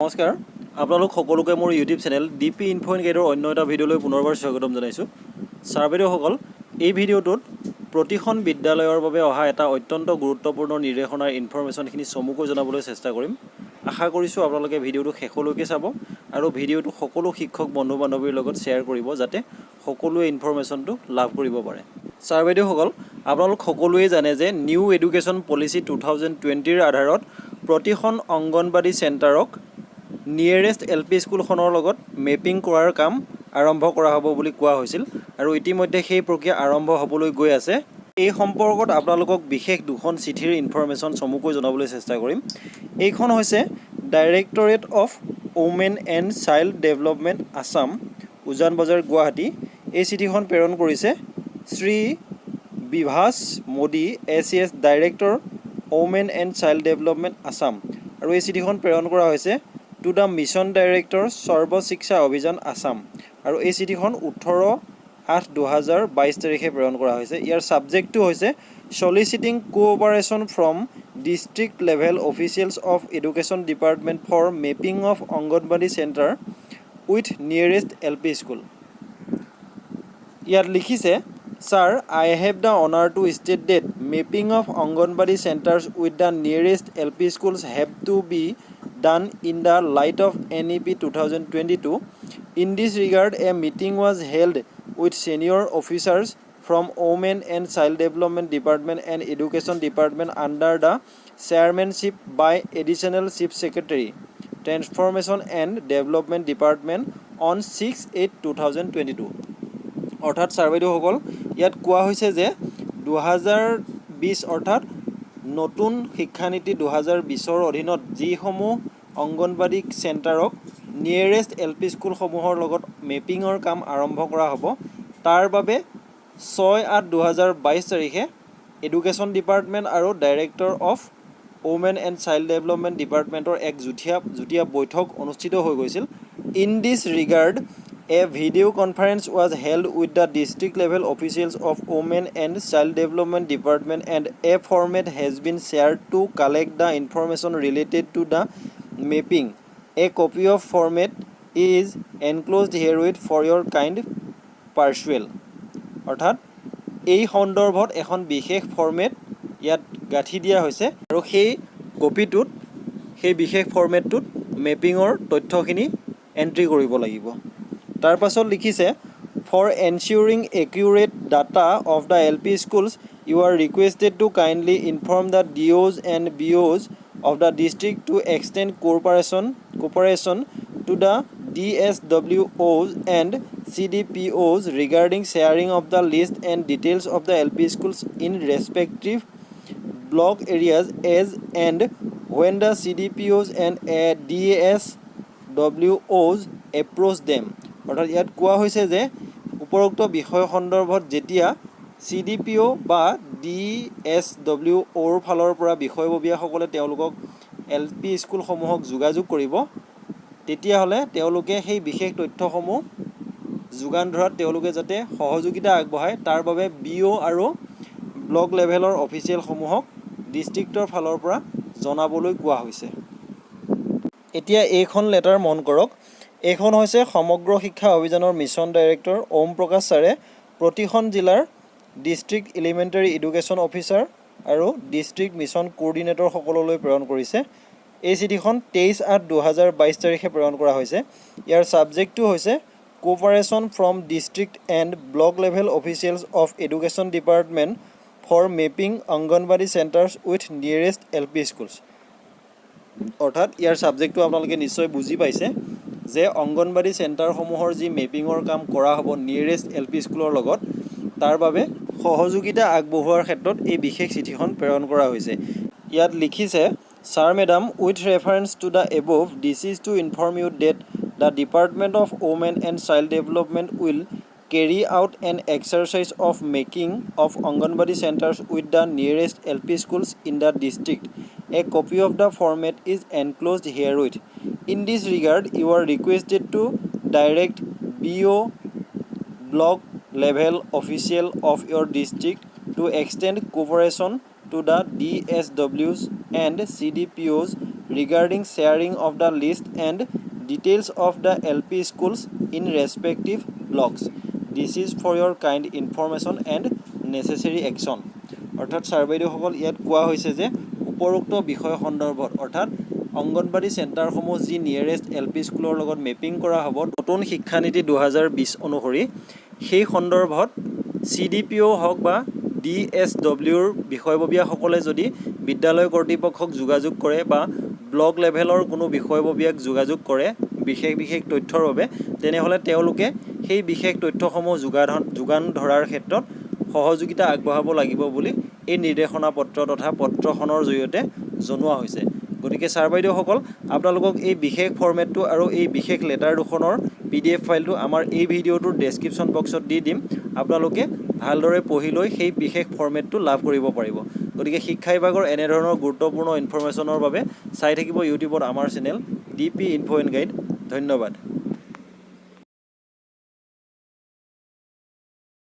নমস্কাৰ আপোনালোক সকলোকে মোৰ YouTube channel DP info and গাইডৰ অন্য এটা ভিডিঅ'লৈ পুনৰবাৰ স্বাগতম জনাইছোঁ। ছাৰ বাইদেউসকল, এই ভিডিঅ'টোত প্ৰতিখন বিদ্যালয়ৰ বাবে অহা এটা অত্যন্ত গুৰুত্বপূৰ্ণ নিৰ্দেশনাৰ ইনফৰমেশ্যনখিনি চমুকৈ জনাবলৈ চেষ্টা কৰিম। আশা কৰিছোঁ আপোনালোকে ভিডিঅ'টো শেষলৈকে চাব আৰু ভিডিঅ'টো সকলো শিক্ষক বন্ধু বান্ধৱীৰ লগত শ্বেয়াৰ কৰিব যাতে সকলোৱে ইনফৰমেশ্যনটো লাভ কৰিব পাৰে। ছাৰ বাইদেউসকল, আপোনালোক সকলোৱে জানে যে নিউ এডুকেশ্যন পলিচি 2020ৰ আধাৰত প্ৰতিখন অংগনবাদী চেণ্টাৰক নিয়েৰেষ্ট LP স্কুলখনৰ লগত মেপিং কৰাৰ কাম আৰম্ভ কৰা হ'ব বুলি কোৱা হৈছিল আৰু ইতিমধ্যে সেই প্ৰক্ৰিয়া আৰম্ভ হ'বলৈ গৈ আছে। এই সম্পৰ্কত আপোনালোকক বিশেষ দুখন চিঠিৰ ইনফৰমেশ্যন চমুকৈ জনাবলৈ চেষ্টা কৰিম। এইখন হৈছে directorate of women and child development Assam, উজান বজাৰ, গুৱাহাটী। এই চিঠিখন প্ৰেৰণ কৰিছে Shri Bibhas Modi, ACS director women and child development Assam, আৰু এই চিঠিখন প্ৰেৰণ কৰা হৈছে টু দ্য মিছন ডাইৰেক্টৰ সৰ্ব শিক্ষা অভিযান আছাম, আৰু এই চিঠিখন 18/8/2022 তাৰিখে প্ৰেৰণ কৰা হৈছে। ইয়াৰ ছাবজেক্টটো হৈছে soliciting cooperation from district level officials of education department for mapping of anganwadi centre with nearest LP school. ইয়াত লিখিছে, Sir, I have the honor to state that mapping of Anganwadi centers with the nearest LP schools have to be done in the light of NEP 2022. In this regard, a meeting was held with senior officers from Women and Child Development Department and Education Department under the chairmanship by Additional Chief Secretary, Transformation and Development Department on 6/8/2022. অৰ্থাৎ sir বাইদেউসকল, ইয়াত কোৱা হৈছে যে 2020 অৰ্থাৎ নতুন শিক্ষানীতি 2020ৰ অধীনত যিসমূহ অংগনবাদী চেণ্টাৰক নিয়েৰেষ্ট LP স্কুলসমূহৰ লগত মেপিঙৰ কাম আৰম্ভ কৰা হ'ব, তাৰ বাবে 6/8/2022 তাৰিখে এডুকেশ্যন ডিপাৰ্টমেণ্ট আৰু director of women and child development ডিপাৰ্টমেণ্টৰ এক যুটীয়া বৈঠক অনুষ্ঠিত হৈ গৈছিল। In this regard a video conference was held with the district level officials of Women and Child Development Department and a format has been shared to collect the information related to the mapping. A copy of format is enclosed herewith for your kind perusal. অৰ্থাৎ এই সন্দৰ্ভত এখন বিশেষ format ইয়াত গাঁঠি দিয়া হৈছে আৰু সেই কপিটোত সেই বিশেষ ফৰ্মেটটোত মেপিঙৰ তথ্যখিনি এণ্ট্ৰি কৰিব লাগিব। তাৰ পাছত লিখিছে, for ensuring accurate data of the LP schools you are requested to kindly inform the DOs and BOs of the district to extend cooperation to the DSWOs and CDPOs regarding sharing of the list and details of the LP schools in respective block areas as and when the CDPOs and DSWOs approach them. অৰ্থাৎ ইয়াত কোৱা হৈছে যে উপৰোক্ত বিষয় সন্দৰ্ভত যেতিয়া CDPO বা DSWOৰ ফালৰ পৰা বিষয়ববীয়াসকলে তেওঁলোকক LP স্কুলসমূহক যোগাযোগ কৰিব, তেতিয়াহ'লে তেওঁলোকে সেই বিশেষ তথ্যসমূহ যোগান ধৰাত তেওঁলোকে যাতে সহযোগিতা আগবঢ়ায় তাৰ বাবে BO আৰু ব্লক লেভেলৰ অফিচিয়েলসমূহক ডিষ্ট্ৰিক্টৰ ফালৰ পৰা জনাবলৈ কোৱা হৈছে। এতিয়া এইখন লেটাৰ মন কৰক। এইখন হৈছে সমগ্ৰ শিক্ষা অভিযানৰ মিছন ডাইৰেক্টৰ ওম প্ৰকাশ ছাৰে প্ৰতিখন জিলাৰ ডিষ্ট্ৰিক্ট এলিমেণ্টাৰী এডুকেশ্যন অফিচাৰ আৰু ডিষ্ট্ৰিক্ট মিছন কোঅৰ্ডিনেটৰ সকললৈ প্ৰেৰণ কৰিছে। এই চিঠিখন 23/8/2022 তাৰিখে প্ৰেৰণ কৰা হৈছে। ইয়াৰ ছাবজেক্টটো হৈছে cooperation from district and block level officials of education department for mapping anganwadi centres with nearest LP schools. অৰ্থাৎ ইয়াৰ ছাবজেক্টটো আপোনালোকে নিশ্চয় বুজি পাইছে যে অংগনবাদী চেণ্টাৰসমূহৰ যি মেপিঙৰ কাম কৰা হ'ব নিয়েৰেষ্ট LP স্কুলৰ লগত, তাৰ বাবে সহযোগিতা আগবঢ়োৱাৰ ক্ষেত্ৰত এই বিশেষ চিঠিখন প্ৰেৰণ কৰা হৈছে। ইয়াত লিখিছে, sir madam, with reference to the above this is to inform you that the department of women and child development will carry out an exercise of making of Anganwadi centers with the nearest LP schools in the district. A copy of the format is enclosed herewith. In this regard, you are requested to direct BO block level official of your district to extend cooperation to the DSWs and CDPOs regarding sharing of the list and details of the LP schools in respective blocks. This is for your kind information and necessary action. অৰ্থাৎ sir বাইদেউসকল ইয়াত কোৱা হৈছে যে উপৰোক্ত বিষয় সন্দৰ্ভত অৰ্থাৎ অংগনবাড়ী চেণ্টাৰসমূহ যি নিয়েৰেষ্ট LP স্কুলৰ লগত মেপিং কৰা হ'ব নতুন শিক্ষানীতি 2020 অনুসৰি সেই সন্দৰ্ভত CDPO হওক বা DSWৰ বিষয়ববীয়াসকলে যদি বিদ্যালয় কৰ্তৃপক্ষক যোগাযোগ কৰে বা ব্লক লেভেলৰ কোনো বিষয়ববীয়াক যোগাযোগ কৰে বিশেষ তথ্যৰ বাবে তেনেহ'লে তেওঁলোকে সেই বিশেষ তথ্যসমূহ যোগান ধৰাৰ ক্ষেত্ৰত সহযোগিতা আগবঢ়াব লাগিব বুলি এই নিৰ্দেশনা পত্ৰ তথা পত্ৰখনৰ জৰিয়তে জনোৱা হৈছে। গতিকে ছাৰ বাইদেউসকল আপোনালোকক এই বিশেষ ফৰ্মেটটো আৰু এই বিশেষ লেটাৰ দুখনৰ PDF ফাইলটো আমাৰ এই ভিডিঅ'টোৰ ডেছক্ৰিপশ্যন বক্সত দি দিম। আপোনালোকে ভালদৰে পঢ়ি লৈ সেই বিশেষ ফৰ্মেটটো লাভ কৰিব পাৰিব। গতিকে শিক্ষা বিভাগৰ এনেধৰণৰ গুৰুত্বপূৰ্ণ ইনফৰমেশ্যনৰ বাবে চাই থাকিব ইউটিউবত আমাৰ channel DP Info and Guide। ধন্যবাদ।